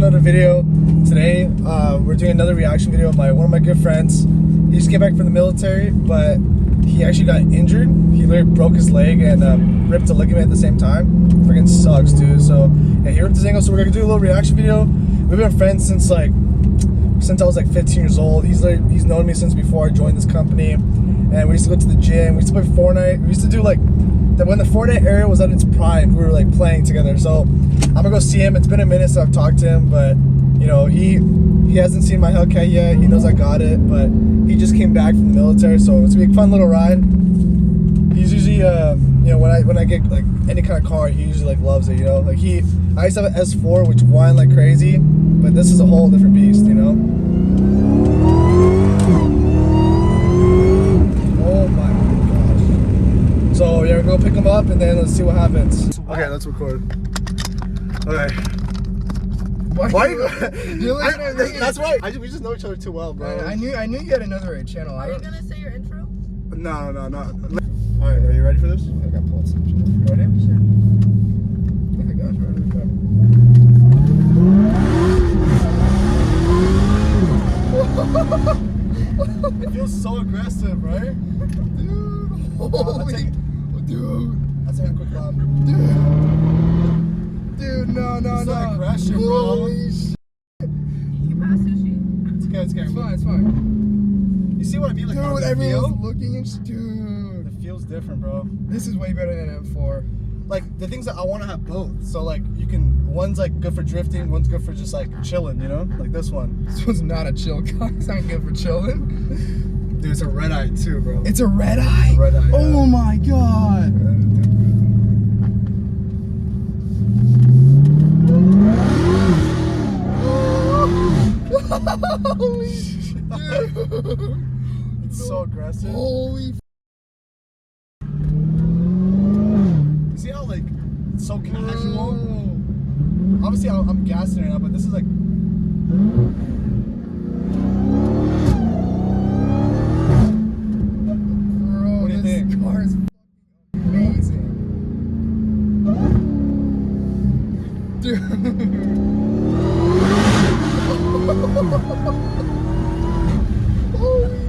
another video. Today, we're doing another reaction video of one of my good friends. He just came back from the military, but he actually got injured. He literally broke his leg and ripped a ligament at the same time. Freaking sucks, dude. So yeah, he ripped his ankle. So we're gonna do a little reaction video. We've been friends since I was like 15 years old. He's known me since before I joined this company, and we used to go to the gym. We used to play Fortnite. We used to do like when the Fortnite era was at its prime. We were like playing together. So I'm gonna go see him. It's been a minute since I've talked to him, but you know he hasn't seen my Hellcat yet. He knows I got it, but he just came back from the military, so it's gonna be a fun little ride. He's usually you know, when I get like any kind of car, he usually like loves it. You know, like I used to have an S4 which whined like crazy, but this is a whole different beast. You know. Oh my gosh. So yeah, we're gonna pick him up and then let's see what happens. Okay, let's record. Okay. Why that's right. We just know each other too well, bro. I knew you had another channel. Are you gonna say your intro? No. All right, are you ready for this? I got pulled some shit. Ready? Sure. Oh my gosh, ready? It feels so aggressive, right? Dude, holy, dude. I'll take a quick clap. Dude, no. It's not aggression, bro. Holy shit. You pass sushi. It's okay. It's fine. You see what I mean? Like, Dude, everyone's looking and dude. It feels different, bro. This is way better than M4. Like the things that I want to have both. So like one's like good for drifting, one's good for just like chilling, you know? Like this one. This one's not a chill car. It's not good for chilling. Dude, it's a Redeye too, bro. It's a Redeye? Redeye. Oh my god. Holy shit. Dude. It's so aggressive. Holy You see how like it's so casual? Obviously I'm gassing it now, but this is like bro, what do you this think? car is amazing. Dude. Holy.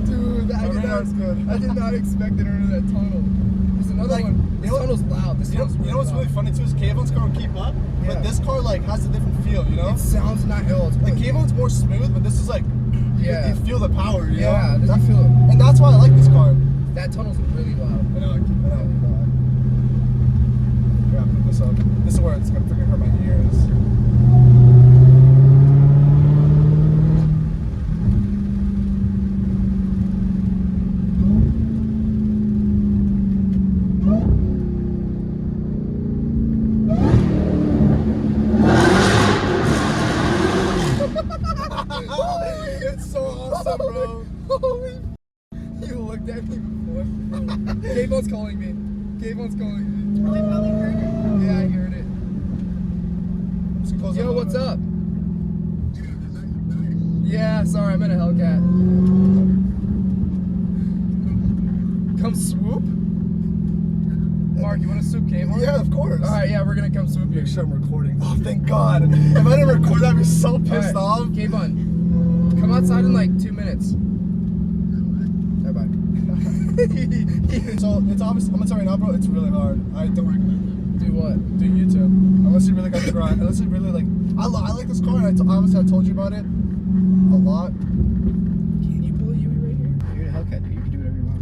Dude, I did not expect it under that tunnel. There's another Like, one. This tunnel's loud. This You know what's really loud. funny too is Kayvon's car will keep up, but Yeah. this car like has a different feel, you know? It sounds not ill. The Kayvon's more smooth, but this is like Yeah. you feel the power, you Yeah, know? I feel it. And that's why I like this car. That tunnel's really loud. I know. Yeah, put this up. This is where it's gonna freaking hurt my ears. It's so awesome, bro. Holy. You looked at me before. Kayvon's calling me. Oh, we probably heard it. Yeah, I heard it. Yo, what's up? Yeah, sorry, I'm in a Hellcat. Come swoop? Mark, you want to swoop Kayvon? Yeah, of course. Alright, yeah, we're gonna come swoop you. Make sure I'm recording. Oh, thank God. If I didn't record, I'd be so pissed off. Kayvon, come outside in like 2 minutes. Bye-bye. So, it's obvious, I'm gonna tell you now, bro, it's really hard. I don't recommend Do what? it. Do YouTube. Unless you really got the grind. Unless you really like, I like this car, and obviously I told you about it a lot. Can you pull a Yui right here? You're in a Hellcat, dude. You can do whatever you want.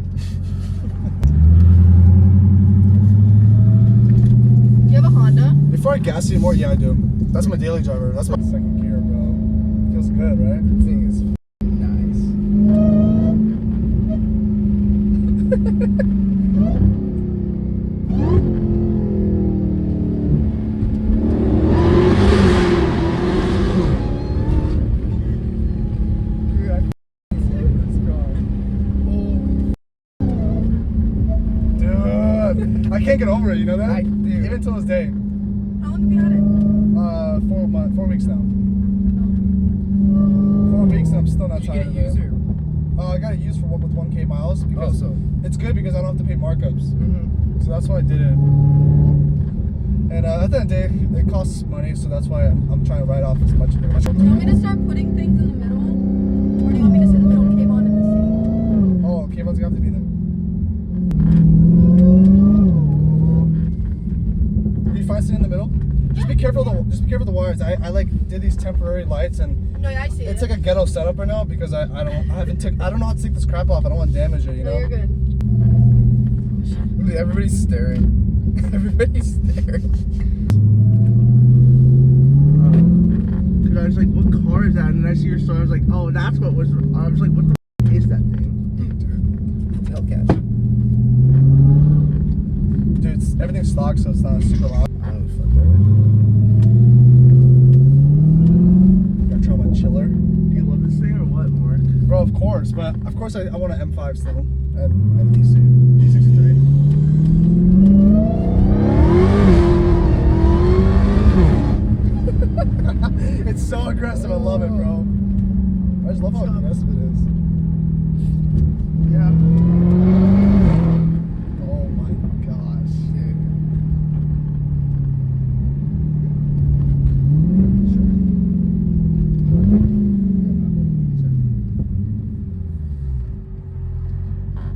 You have a Honda? Before I gas you more, yeah, I do. That's my daily driver. That's my second gear, bro. Feels good, right? This thing is nice. Dude, I love this car. Holy. Dude, I can't get over it, you know that? Dude. Even till this day. How long have you had it? 4 weeks now. 4 weeks and I'm still not Did you tired get of a it. user? I got it used for with 1K miles because so it's good because I don't have to pay markups. Mm-hmm. So that's why I did it. And at the end of the day, it costs money, so that's why I'm trying to write off as much. Do you want me to start putting things in the middle? Or do you want me to sit in the middle and Kayvon in the seat? Oh, Kayvon's gonna have to be there. Are you fine sitting in the middle? Just be careful of the wires. I like did these temporary lights and No, yeah, I see it's it. like a ghetto setup right now because I don't know how to take this crap off. I don't want to damage it, you No, know? you're good. Dude, everybody's staring. Everybody's staring. Cause I was like, what car is that? And then I see your story. I was like, oh, that's what was. I was like, what the is that thing? Dude, Hellcat. Dude, everything's stock, so it's not super loud. Oh, fuck that. Gotta try my chiller. Do you love this thing or what, Mark? Bro, of course, but of course I want an M5 still. And E63. It's so aggressive, I love it, bro. I just love how aggressive it is. Yeah. Oh my gosh. Dude.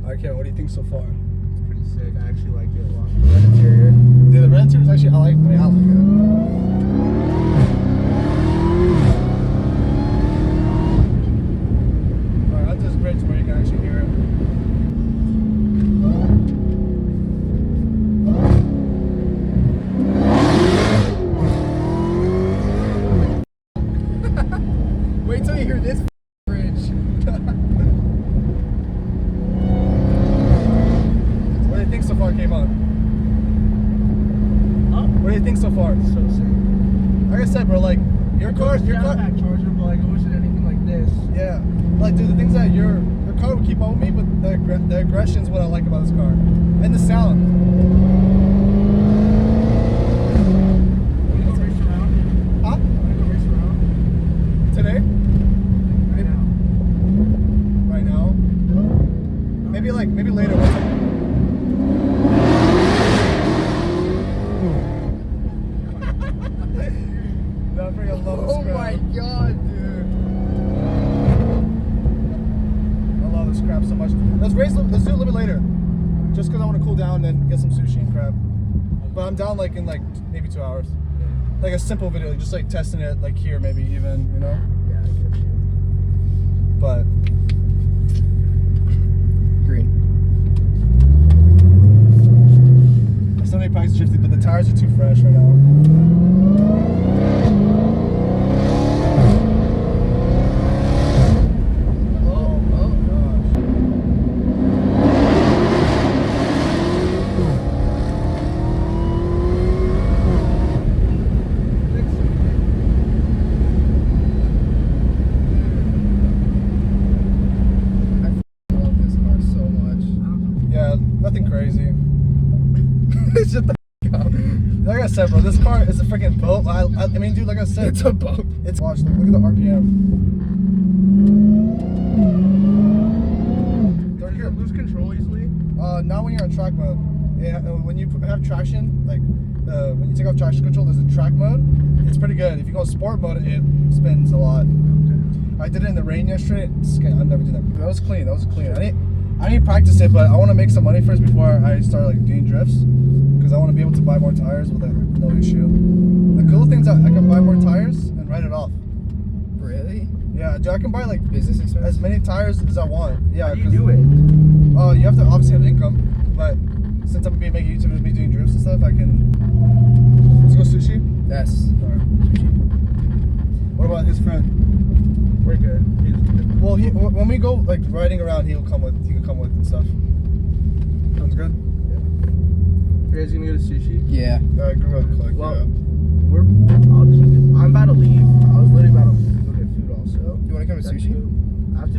Okay, what do you think so far? It's pretty sick. I actually like it a lot. Red interior. Dude, the red interior is actually, I like it. Alright, that's this bridge where you can actually hear it. Wait till you hear this bridge. What do you think so far, Kayvon? Huh? What do you think so far? So sick. Like I said, bro, like your car, Pack charger, but like, I wish it anything like this. yeah. Like, dude, the things that your car would keep up with me, but the aggression's what I like about this car, and the sound. Wanna go race around? Huh? Wanna go race around? Today? Right now. Right now? Maybe later. No, I freaking love this Oh crap. my god, dude. I love this crap so much. Let's do it a little bit later. Just because I want to cool down and get some sushi and crap. But I'm down like in maybe 2 hours. Like a simple video, just like testing it like here maybe even, you know? Yeah, I get you. But Green. I still need practice drifting, but the tires are too fresh right now. Oh gosh. I love this car so much. Yeah, nothing crazy. Shut the f up. Like I said, bro, this car is a freaking boat. I mean, dude, like I said, It's a boat. It's watch. Look at the RPM. Does it lose control easily? Not when you're on track mode. Yeah, when you have traction, like when you take off traction control, there's a track mode. It's pretty good. If you go sport mode, it spins a lot. I did it in the rain yesterday. I've never done that. That was clean. That was clean. I need to practice it, but I want to make some money first before I start like doing drifts, because I want to be able to buy more tires with no issue. The cool thing is that I can buy more tires and write it off. Really? Yeah, dude, I can buy like Business expense? as many tires as I want. Yeah, How do you do it? Oh, you have to obviously have income, but since I'm gonna be making YouTube and be doing drifts and stuff, I can. Let's go sushi. Yes. Alright. What about his friend? We're good. Well, when we go like riding around, he can come with and stuff. Sounds good. You guys gonna go to sushi? Yeah. Alright, good luck. Well, Yeah. I'm about to leave. I was literally about to go get food also. You want to come to sushi? I have to